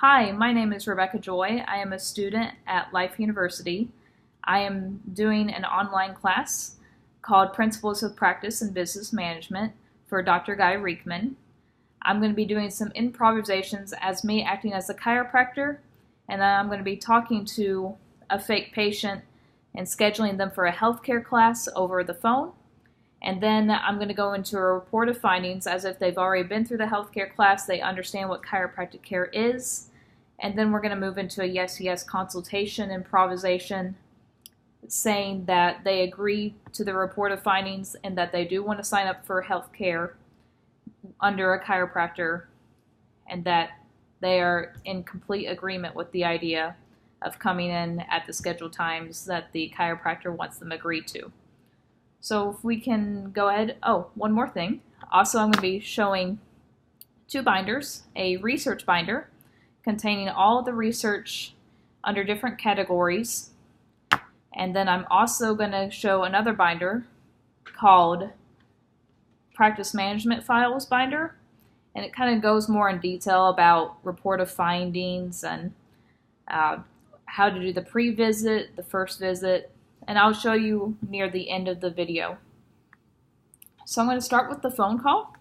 Hi, my name is Rebecca Joy. I am a student at Life University. I am doing an online class called Principles of Practice in Business Management for Dr. Guy Reekman. I'm going to be doing some improvisations as me acting as a chiropractor, and then I'm going to be talking to a fake patient and scheduling them for a healthcare class over the phone. And then I'm going to go into a report of findings as if they've already been through the healthcare class, they understand what chiropractic care is, and then we're going to move into a yes consultation improvisation saying that they agree to the report of findings and that they do want to sign up for healthcare under a chiropractor and that they are in complete agreement with the idea of coming in at the scheduled times that the chiropractor wants them agreed to. So if we can go ahead, one more thing. Also, I'm going to be showing two binders, a research binder containing all of the research under different categories, and then I'm also going to show another binder called Practice Management Files binder, and it kind of goes more in detail about report of findings and how to do the pre-visit, the first visit, and I'll show you near the end of the video. So I'm going to start with the phone call.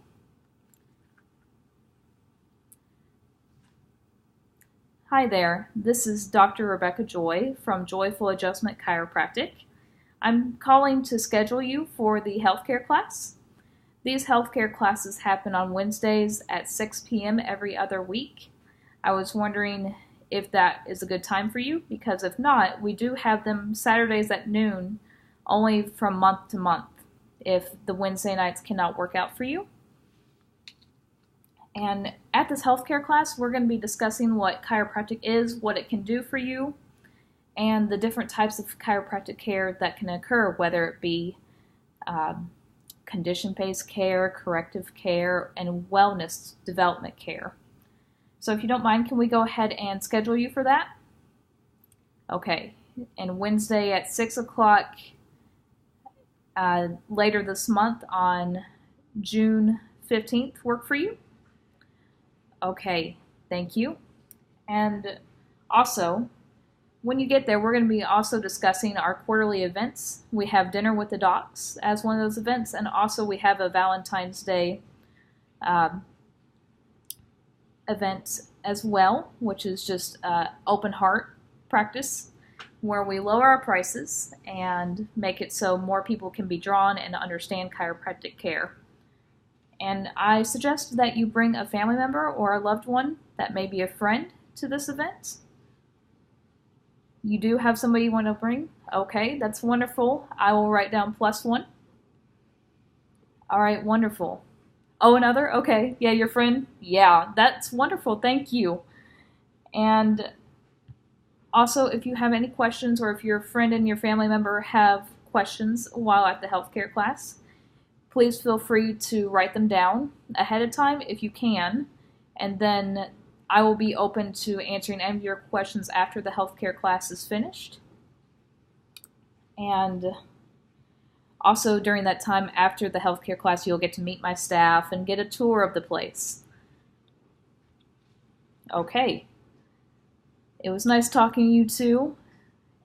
Hi there, this is Dr. Rebecca Joy from Joyful Adjustment Chiropractic. I'm calling to schedule you for the healthcare class. These healthcare classes happen on Wednesdays at 6 p.m. every other week. I was wondering if that is a good time for you, because if not, we do have them Saturdays at noon, only from month to month, if the Wednesday nights cannot work out for you. And at this healthcare class, we're going to be discussing what chiropractic is, what it can do for you, and the different types of chiropractic care that can occur, whether it be condition-based care, corrective care, and wellness development care. So if you don't mind, can we go ahead and schedule you for that? Okay, and Wednesday at 6 o'clock later this month on June 15th work for you? Okay, thank you. And also, when you get there, we're going to be also discussing our quarterly events. We have Dinner with the Docs as one of those events, and also we have a Valentine's Day event as well, which is just open heart practice where we lower our prices and make it so more people can be drawn and understand chiropractic care. And I suggest that you bring a family member or a loved one that may be a friend to this event. You do have somebody you want to bring? Okay, that's wonderful. I will write down +1. All right, wonderful. Oh, another? Okay, yeah, your friend? Yeah, that's wonderful. Thank you. And also, if you have any questions or if your friend and your family member have questions while at the healthcare class, please feel free to write them down ahead of time if you can, and then I will be open to answering any of your questions after the healthcare class is finished. And also during that time after the healthcare class, you'll get to meet my staff and get a tour of the place. Okay. It was nice talking to you too,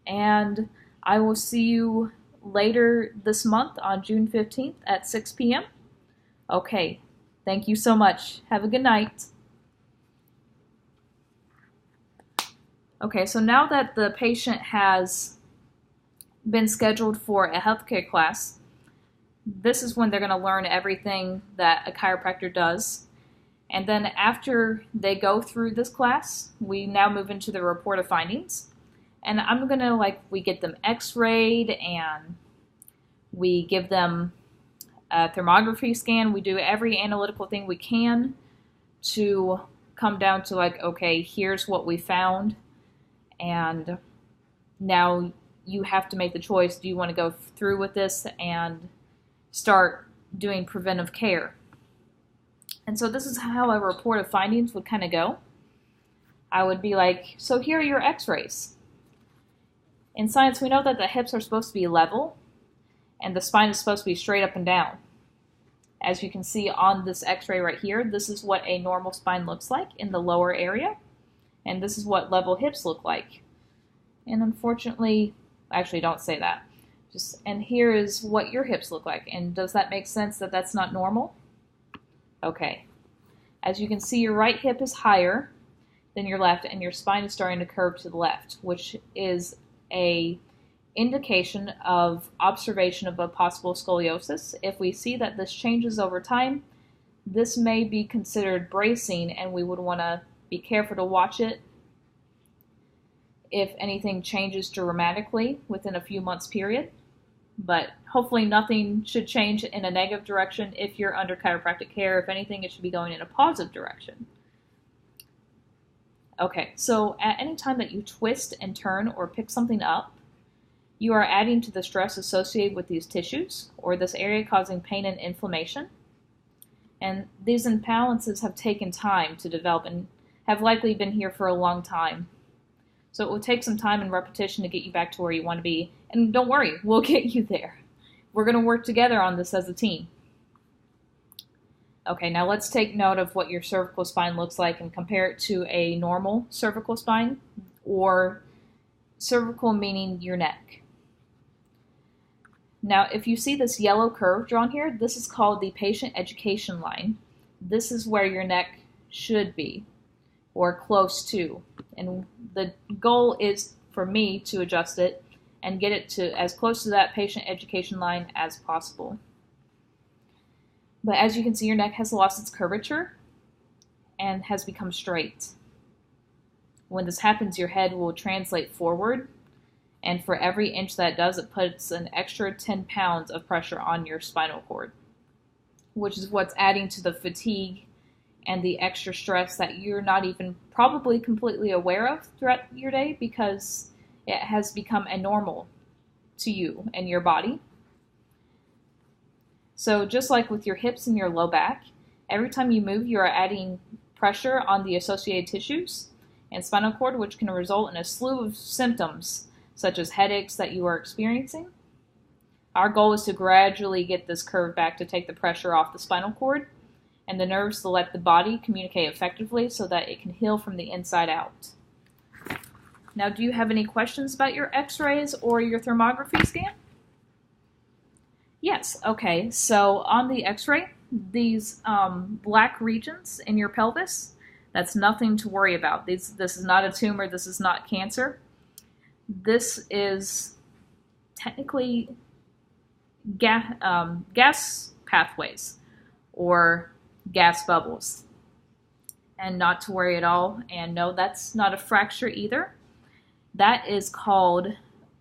and I will see you later this month on June 15th at 6 p.m. Okay, thank you so much. Have a good night. Okay, so now that the patient has been scheduled for a healthcare class, this is when they're going to learn everything that a chiropractor does. And then after they go through this class, we now move into the report of findings. And I'm going to, we get them x-rayed and we give them a thermography scan. We do every analytical thing we can to come down to okay, here's what we found. And now you have to make the choice. Do you want to go through with this and start doing preventive care? And so this is how a report of findings would kind of go. I would be like, so here are your x-rays. In science, we know that the hips are supposed to be level and the spine is supposed to be straight up and down. As you can see on this x-ray right here, this is what a normal spine looks like in the lower area. And this is what level hips look like. And unfortunately, actually don't say that. And here is what your hips look like. And does that make sense that that's not normal? Okay. As you can see, your right hip is higher than your left, and your spine is starting to curve to the left, which is a indication of observation of a possible scoliosis. If we see that this changes over time, this may be considered bracing, and we would want to be careful to watch it if anything changes dramatically within a few months period. But hopefully nothing should change in a negative direction if you're under chiropractic care. If anything, it should be going in a positive direction. Okay, so at any time that you twist and turn or pick something up, you are adding to the stress associated with these tissues or this area, causing pain and inflammation. And these imbalances have taken time to develop and have likely been here for a long time. So it will take some time and repetition to get you back to where you want to be. And don't worry, we'll get you there. We're going to work together on this as a team. Okay, now let's take note of what your cervical spine looks like and compare it to a normal cervical spine, or cervical meaning your neck. Now, if you see this yellow curve drawn here, this is called the patient education line. This is where your neck should be, or close to. And the goal is for me to adjust it and get it to as close to that patient education line as possible. But as you can see, your neck has lost its curvature and has become straight. When this happens, your head will translate forward, and for every inch that it does, it puts an extra 10 pounds of pressure on your spinal cord, which is what's adding to the fatigue and the extra stress that you're not even probably completely aware of throughout your day, because it has become a normal to you and your body. So just like with your hips and your low back, every time you move, you are adding pressure on the associated tissues and spinal cord, which can result in a slew of symptoms, such as headaches that you are experiencing. Our goal is to gradually get this curve back to take the pressure off the spinal cord and the nerves to let the body communicate effectively so that it can heal from the inside out. Now, do you have any questions about your x-rays or your thermography scan? Yes, okay, so on the x-ray, these black regions in your pelvis, that's nothing to worry about. This is not a tumor, this is not cancer. This is technically gas pathways or gas bubbles, and not to worry at all. And no, that's not a fracture either. That is called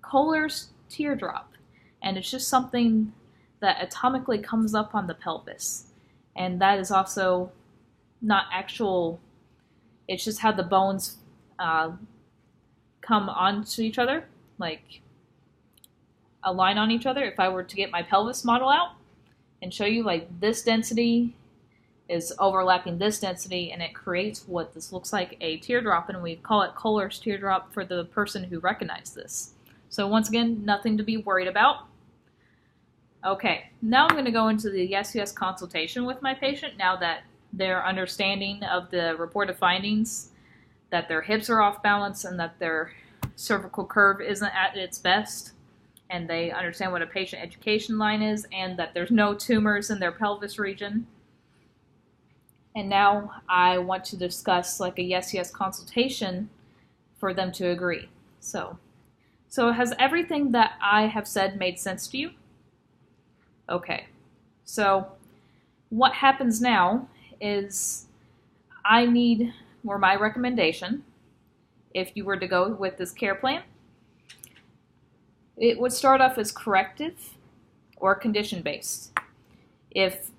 Kohler's teardrop, and it's just something that atomically comes up on the pelvis. And that is also not actual, it's just how the bones come onto each other, like align on each other. If I were to get my pelvis model out and show you, like, this density is overlapping this density, and it creates what this looks like, a teardrop, and we call it Kohler's teardrop for the person who recognized this. So once again, nothing to be worried about. Okay, now I'm going to go into the yes consultation with my patient now that they're understanding of the reported findings, that their hips are off balance and that their cervical curve isn't at its best, and they understand what a patient education line is and that there's no tumors in their pelvis region. And now I want to discuss like a yes consultation for them to agree. So has everything that I have said made sense to you? Okay, so what happens now is my recommendation, if you were to go with this care plan, it would start off as corrective or condition-based. If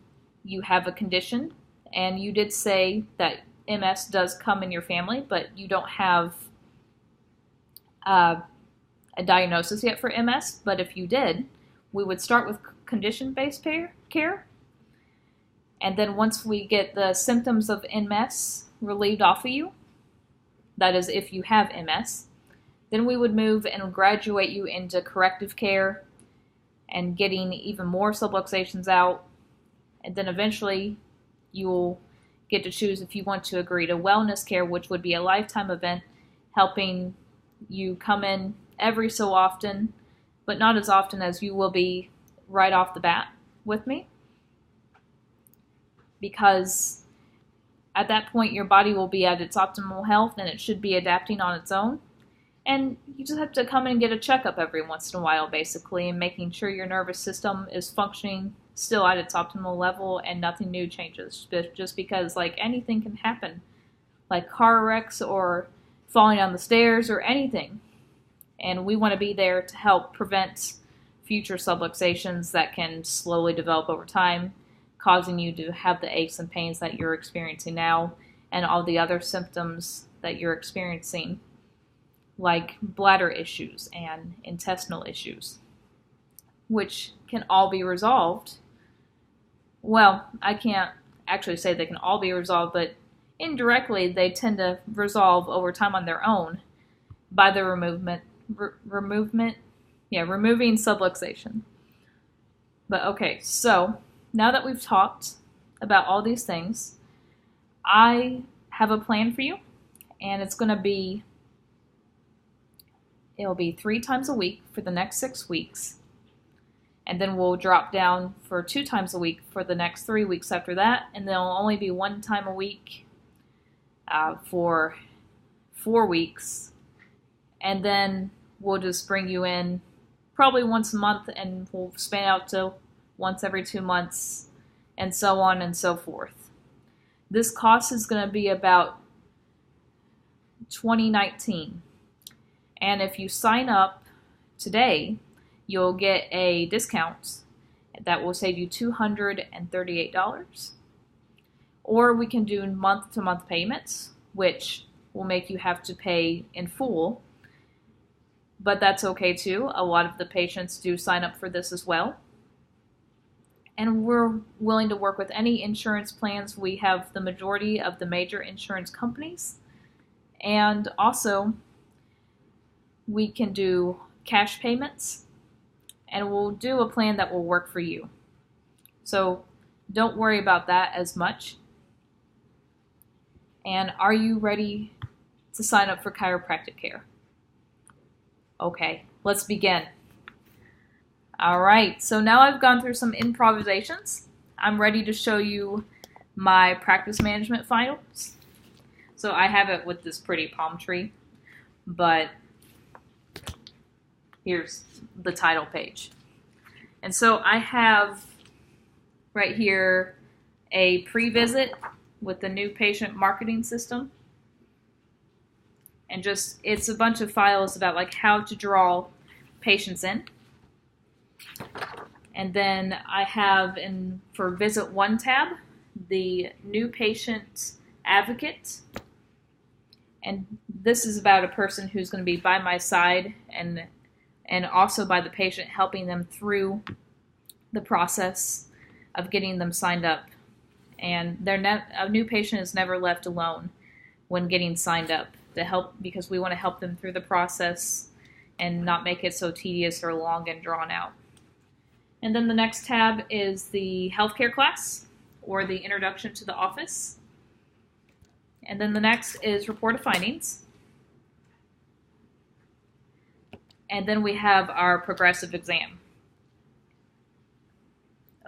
you have a condition, and you did say that MS does come in your family, but you don't have a diagnosis yet for MS, but if you did, we would start with condition-based care. And then once we get the symptoms of MS relieved off of you, that is if you have MS, then we would move and graduate you into corrective care and getting even more subluxations out. And then eventually you will get to choose if you want to agree to wellness care, which would be a lifetime event, helping you come in every so often, but not as often as you will be right off the bat with me, because at that point your body will be at its optimal health and it should be adapting on its own. And you just have to come in and get a checkup every once in a while, basically, and making sure your nervous system is functioning still at its optimal level and nothing new changes. Just because, like, anything can happen, like car wrecks or falling down the stairs or anything. And we want to be there to help prevent future subluxations that can slowly develop over time, causing you to have the aches and pains that you're experiencing now and all the other symptoms that you're experiencing, like bladder issues and intestinal issues, which can all be resolved. Well, I can't actually say they can all be resolved, but indirectly they tend to resolve over time on their own by the removing subluxation. But okay, so now that we've talked about all these things, I have a plan for you, and it'll be 3 times a week for the next 6 weeks. And then we'll drop down for 2 times a week for the next 3 weeks after that. And then it'll only be 1 time a week for 4 weeks. And then we'll just bring you in probably once a month, and we'll span out to once every 2 months, and so on and so forth. This cost is going to be about $20.19. And if you sign up today, you'll get a discount that will save you $238. Or we can do month-to-month payments, which will make you have to pay in full. But that's okay too. A lot of the patients do sign up for this as well. And we're willing to work with any insurance plans. We have the majority of the major insurance companies. And also, we can do cash payments, and we'll do a plan that will work for you. So don't worry about that as much. And are you ready to sign up for chiropractic care? Okay, let's begin. All right, so now I've gone through some improvisations. I'm ready to show you my practice management finals. So I have it with this pretty palm tree, but here's the title page. And so I have right here a pre-visit with the new patient marketing system. And just, it's a bunch of files about like how to draw patients in. And then I have for visit 1 tab, the new patient advocate. And this is about a person who's going to be by my side and also by the patient, helping them through the process of getting them signed up. And a new patient is never left alone when getting signed up to help, because we want to help them through the process and not make it so tedious or long and drawn out. And then the next tab is the healthcare class, or the introduction to the office. And then the next is report of findings. And then we have our progressive exam.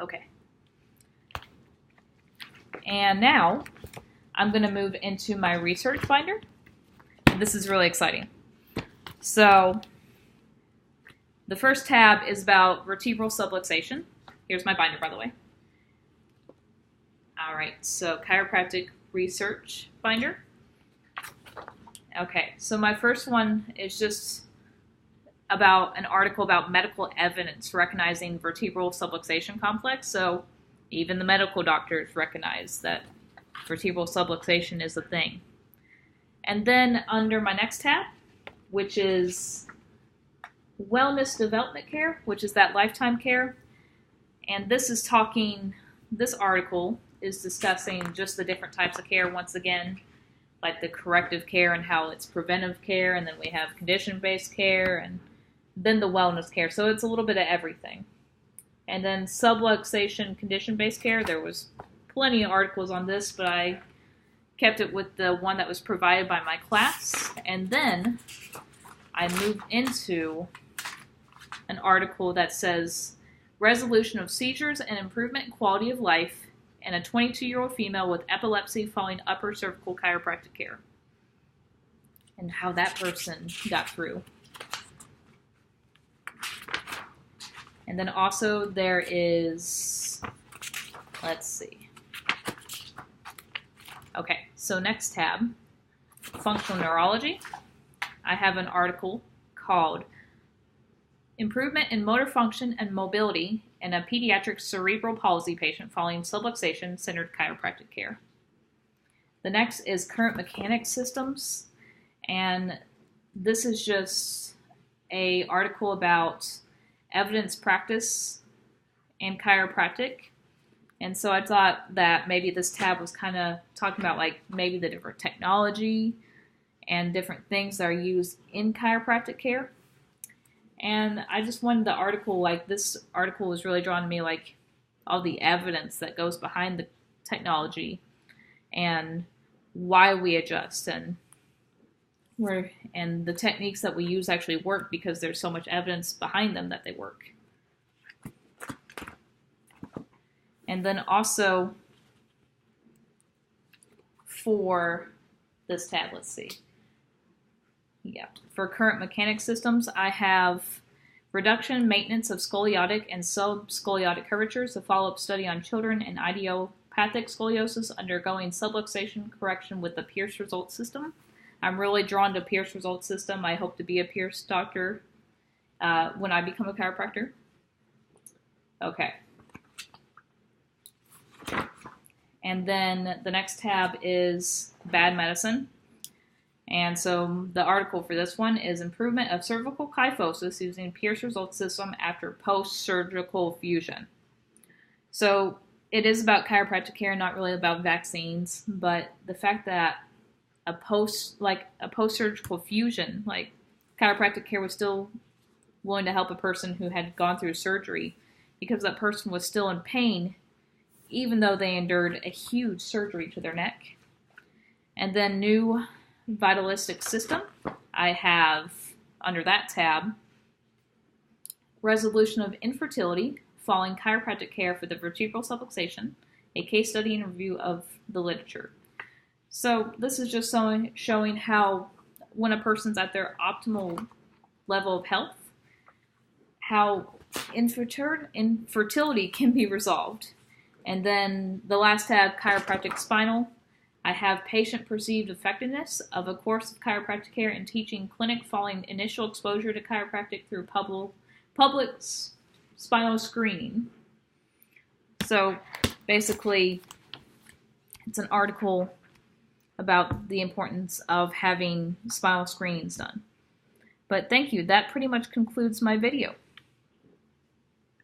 Okay. And now I'm going to move into my research binder. This is really exciting. So the first tab is about vertebral subluxation. Here's my binder, by the way. All right, so chiropractic research binder. Okay, so my first one is just about an article about medical evidence recognizing vertebral subluxation complex. So even the medical doctors recognize that vertebral subluxation is a thing. And then under my next tab, which is wellness development care, which is that lifetime care. And this article is discussing just the different types of care once again, like the corrective care and how it's preventive care, and then we have condition-based care, and then the wellness care. So it's a little bit of everything. And then subluxation condition-based care, there was plenty of articles on this, but I kept it with the one that was provided by my class, and then I moved into an article that says resolution of seizures and improvement in quality of life in a 22-year-old female with epilepsy following upper cervical chiropractic care, and how that person got through. And then also there is, let's see. Okay, so next tab, functional neurology. I have an article called Improvement in Motor Function and Mobility in a Pediatric Cerebral Palsy Patient Following Subluxation-Centered Chiropractic Care. The next is Current Mechanics Systems, and this is just an article about evidence practice and chiropractic. And so I thought that maybe this tab was kind of talking about like maybe the different technology and different things that are used in chiropractic care. And I just wanted the article, like this article was really drawn to me, like all the evidence that goes behind the technology and why we adjust and the techniques that we use actually work because there's so much evidence behind them that they work. And then also for this tab, let's see. Yeah, for current mechanic systems, I have reduction, maintenance of scoliotic and subscoliotic curvatures, a follow-up study on children and idiopathic scoliosis undergoing subluxation correction with the Pierce Result System. I'm really drawn to Pierce Result System. I hope to be a Pierce doctor when I become a chiropractor. Okay. And then the next tab is bad medicine. And so the article for this one is Improvement of Cervical Kyphosis Using Pierce Result System After Post-Surgical Fusion. So it is about chiropractic care, not really about vaccines, but the fact that a post-surgical fusion, like chiropractic care was still willing to help a person who had gone through surgery because that person was still in pain even though they endured a huge surgery to their neck. And then new vitalistic system, I have under that tab, resolution of infertility following chiropractic care for the vertebral subluxation, a case study and review of the literature. So this is just showing how when a person's at their optimal level of health, how infertility can be resolved. And then the last tab, chiropractic spinal, I have patient perceived effectiveness of a course of chiropractic care and teaching clinic following initial exposure to chiropractic through public spinal screening. So basically, it's an article about the importance of having spinal screenings done. But thank you. That pretty much concludes my video.